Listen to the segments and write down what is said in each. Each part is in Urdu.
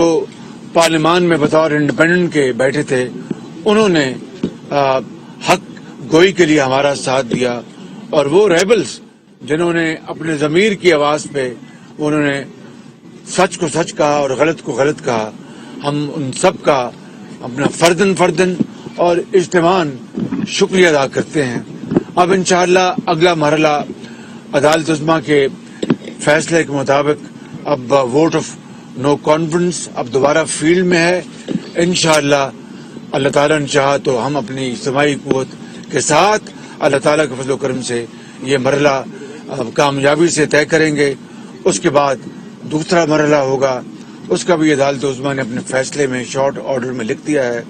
جو پارلیمان میں بطور انڈیپینڈنٹ کے بیٹھے تھے انہوں نے حق گوئی کے لیے ہمارا ساتھ دیا، اور وہ ریبلز جنہوں نے اپنے ضمیر کی آواز پہ انہوں نے سچ کو سچ کہا اور غلط کو غلط کہا، ہم ان سب کا اپنا فردن اور اجتماعاً شکریہ ادا کرتے ہیں۔ اب انشاءاللہ اگلا مرحلہ عدالت عظمیٰ کے فیصلے کے مطابق اب ووٹ آف نو کانفیڈنس اب دوبارہ فیلڈ میں ہے۔ انشاءاللہ اللہ تعالیٰ نے چاہا تو ہم اپنی اجتماعی قوت کے ساتھ اللہ تعالیٰ کے فضل و کرم سے یہ مرحلہ کامیابی سے طے کریں گے۔ اس کے بعد دوسرا مرحلہ ہوگا، اس کا بھی عدالت عظمیٰ نے اپنے فیصلے میں شارٹ آرڈر میں لکھ دیا ہے،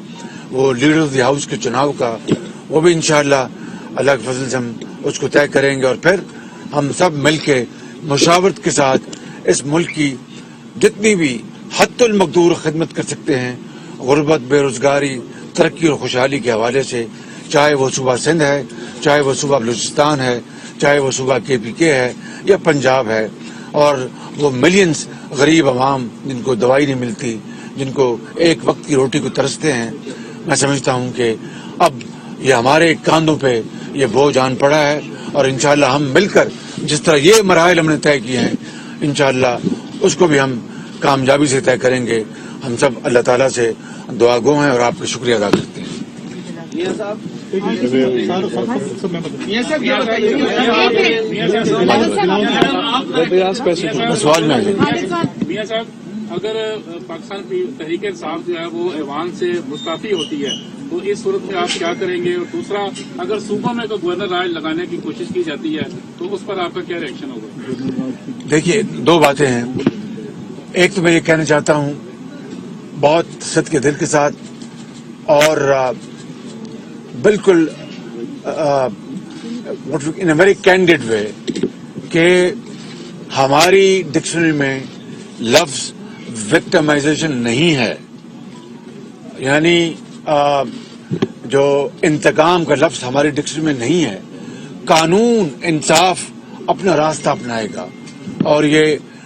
وہ لیڈر آف دی ہاؤس کے چناؤ کا، وہ بھی انشاءاللہ اللہ کے فضل سے ہم اس کو طے کریں گے، اور پھر ہم سب مل کے مشاورت کے ساتھ اس ملک کی جتنی بھی حد المقدور خدمت کر سکتے ہیں، غربت، بے روزگاری، ترقی اور خوشحالی کے حوالے سے، چاہے وہ صوبہ سندھ ہے، چاہے وہ صوبہ بلوچستان ہے، چاہے وہ صوبہ KPK ہے یا پنجاب ہے، اور وہ ملینز غریب عوام جن کو دوائی نہیں ملتی، جن کو ایک وقت کی روٹی کو ترستے ہیں، میں سمجھتا ہوں کہ اب یہ ہمارے کاندھوں پہ یہ بوجھ آن پڑا ہے، اور انشاءاللہ ہم مل کر جس طرح یہ مراحل ہم نے طے کیے ہیں انشاءاللہ اس کو بھی ہم کامیابی سے طے کریں گے۔ ہم سب اللہ تعالیٰ سے دعا گو ہیں اور آپ کا شکریہ ادا کرتے ہیں۔ سوال میں میاں صاحب، اگر پاکستان تحریک انصاف جو ہے وہ ایوان سے مستعفی ہوتی ہے تو اس صورت میں آپ کیا کریں گے؟ اور دوسرا، اگر صوبوں میں گورنر رائے لگانے کی کوشش کی جاتی ہے تو اس پر آپ کا کیا ری ایکشن ہوگا؟ دیکھیے، دو باتیں ہیں۔ ایک تو میں یہ کہنا چاہتا ہوں بہت صدق دل کے ساتھ اور بالکل ان اے ویری کینڈیڈ وے کہ ہماری ڈکشنری میں لفظ وکٹمائزیشن نہیں ہے، یعنی جو انتقام کا لفظ ہماری ڈکشنری میں نہیں ہے۔ قانون انصاف اپنا راستہ اپنائے گا، اور یہ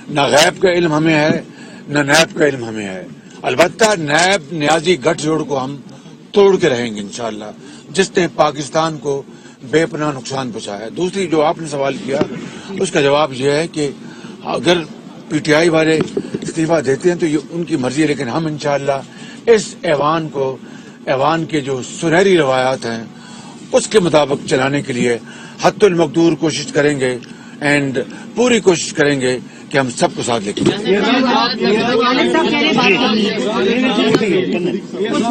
نہ غیب کا علم ہمیں ہے نہ نیب کا علم ہمیں ہے۔ البتہ نیب نیازی گٹھ جوڑ کو ہم توڑ کے رہیں گے انشاءاللہ، جس نے پاکستان کو بے پناہ نقصان پہنچایا۔ دوسری جو آپ نے سوال کیا اس کا جواب یہ ہے کہ اگر PTI والے استعفیٰ دیتے ہیں تو یہ ان کی مرضی ہے، لیکن ہم انشاءاللہ اس ایوان کے جو سنہری روایات ہیں اس کے مطابق چلانے کے لیے حد المقدور کوشش کریں گے، اینڈ پوری کوشش کریں گے کہ ہم سب کو ساتھ لے کے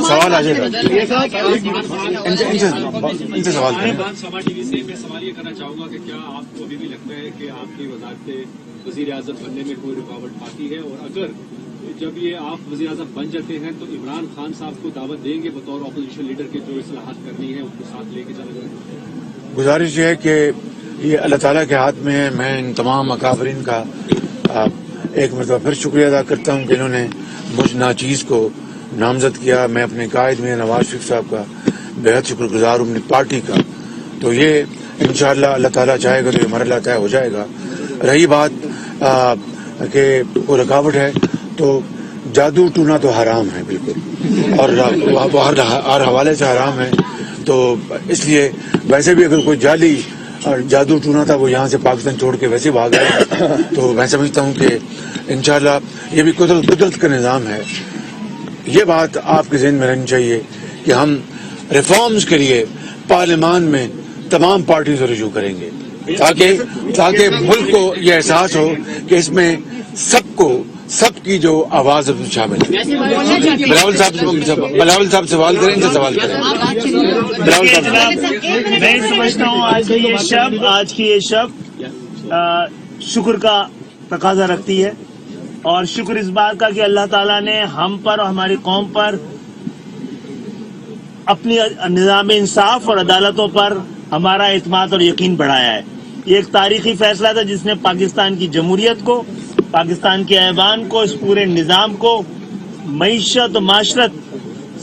سوال آ جائے گا، ان سے سوال کریں۔ سبا ٹی وی سے میں سوال یہ کرنا چاہوں گا کہ کیا آپ کو ابھی بھی لگتا ہے کہ آپ کی وزارت وزیر اعظم بننے میں کوئی رکاوٹ آتی ہے، اور اگر جب یہ آپ وزیر اعظم بن جاتے ہیں تو عمران خان صاحب کو دعوت دیں گے بطور اپوزیشن لیڈر کے جو اصلاحات کرنی ہے ان کو ساتھ لے کے چلا جائے؟ گزارش یہ ہے کہ یہ اللہ تعالیٰ کے ہاتھ میں ہے۔ میں ان تمام اکابرین کا ایک مرتبہ پھر شکریہ ادا کرتا ہوں کہ انہوں نے مجھ ناچیز کو نامزد کیا۔ میں اپنے قائد میں نواز شریف صاحب کا بہت شکر گزار ہوں، اپنی پارٹی کا۔ تو یہ انشاءاللہ اللہ تعالیٰ چاہے گا تو یہ مرحلہ طے ہو جائے گا۔ رہی بات کہ کوئی رکاوٹ ہے تو جادو ٹونا تو حرام ہے بالکل، اور وہ ہر حوالے سے حرام ہے۔ تو اس لیے ویسے بھی اگر کوئی جعلی اور جادو ٹونا تھا وہ یہاں سے پاکستان چھوڑ کے ویسے بھاگ گیا، تو میں سمجھتا ہوں کہ انشاءاللہ یہ بھی قدرت کا نظام ہے۔ یہ بات آپ کے ذہن میں رہنی چاہیے کہ ہم ریفارمز کے لیے پارلیمان میں تمام پارٹیوں سے رجوع کریں گے، تاکہ ملک کو یہ احساس ہو کہ اس میں سب کی جو آواز شامل ہے۔ بلاول صاحب سوال کریں، ان سے سوال کریں۔ بلاول صاحب، میں سمجھتا ہوں آج کی یہ شب شکر کا تقاضا رکھتی ہے، اور شکر اس بات کا کہ اللہ تعالیٰ نے ہم پر اور ہماری قوم پر اپنی نظام انصاف اور عدالتوں پر ہمارا اعتماد اور یقین بڑھایا ہے۔ یہ ایک تاریخی فیصلہ تھا جس نے پاکستان کی جمہوریت کو، پاکستان کے ایوان کو، اس پورے نظام کو، معیشت و معاشرت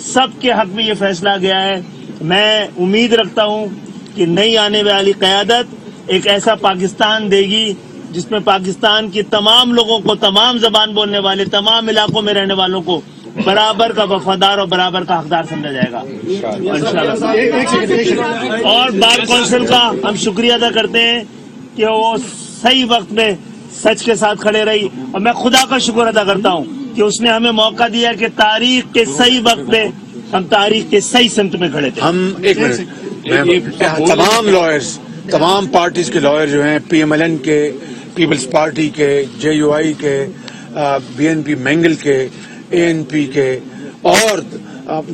سب کے حق میں یہ فیصلہ گیا ہے۔ میں امید رکھتا ہوں کہ نئی آنے والی قیادت ایک ایسا پاکستان دے گی جس میں پاکستان کی تمام لوگوں کو، تمام زبان بولنے والے، تمام علاقوں میں رہنے والوں کو برابر کا وفادار اور برابر کا حقدار سمجھا جائے گا انشاءاللہ۔ اور بار کونسل کا ہم شکریہ ادا کرتے ہیں کہ وہ صحیح وقت میں سچ کے ساتھ کھڑے رہی، اور میں خدا کا شکر ادا کرتا ہوں کہ اس نے ہمیں موقع دیا کہ تاریخ کے صحیح وقت پہ ہم تاریخ کے صحیح سمت میں کھڑے تھے۔ ہم ایک منٹ، تمام لائرز، تمام پارٹیز کے لائر جو ہیں، پی ایم ایل این کے، پیپلز پارٹی کے، جے یو آئی کے، بی این پی مینگل کے، اے این پی کے، اور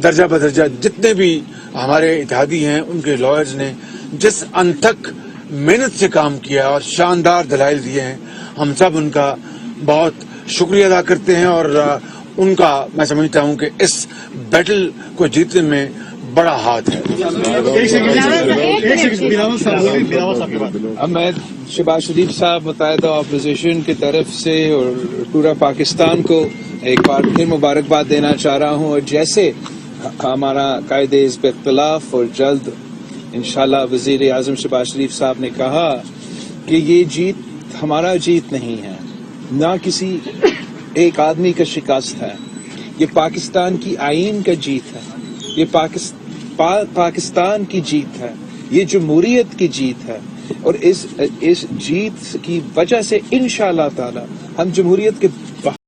درجہ بدرجہ جتنے بھی ہمارے اتحادی ہیں ان کے لائرز نے جس انتھک محنت سے کام کیا اور شاندار دلائل دیے ہیں، ہم سب ان کا بہت شکریہ ادا کرتے ہیں، اور ان کا میں سمجھتا ہوں کہ اس بیٹل کو جیتنے میں بڑا ہاتھ ہے۔ اب میں شہباز شریف صاحب متحدہ اپوزیشن کی طرف سے اور پورا پاکستان کو ایک بار پھر مبارکباد دینا چاہ رہا ہوں، اور جیسے ہمارا قائد حزب اختلاف اور جلد انشاءاللہ وزیر اعظم شہباز شریف صاحب نے کہا کہ یہ جیت ہمارا جیت نہیں ہے، نہ کسی ایک آدمی کا شکست ہے، یہ پاکستان کی آئین کا جیت ہے، یہ پاکستان کی جیت ہے، یہ جمہوریت کی جیت ہے، اور اس جیت کی وجہ سے انشاءاللہ تعالی ہم جمہوریت کے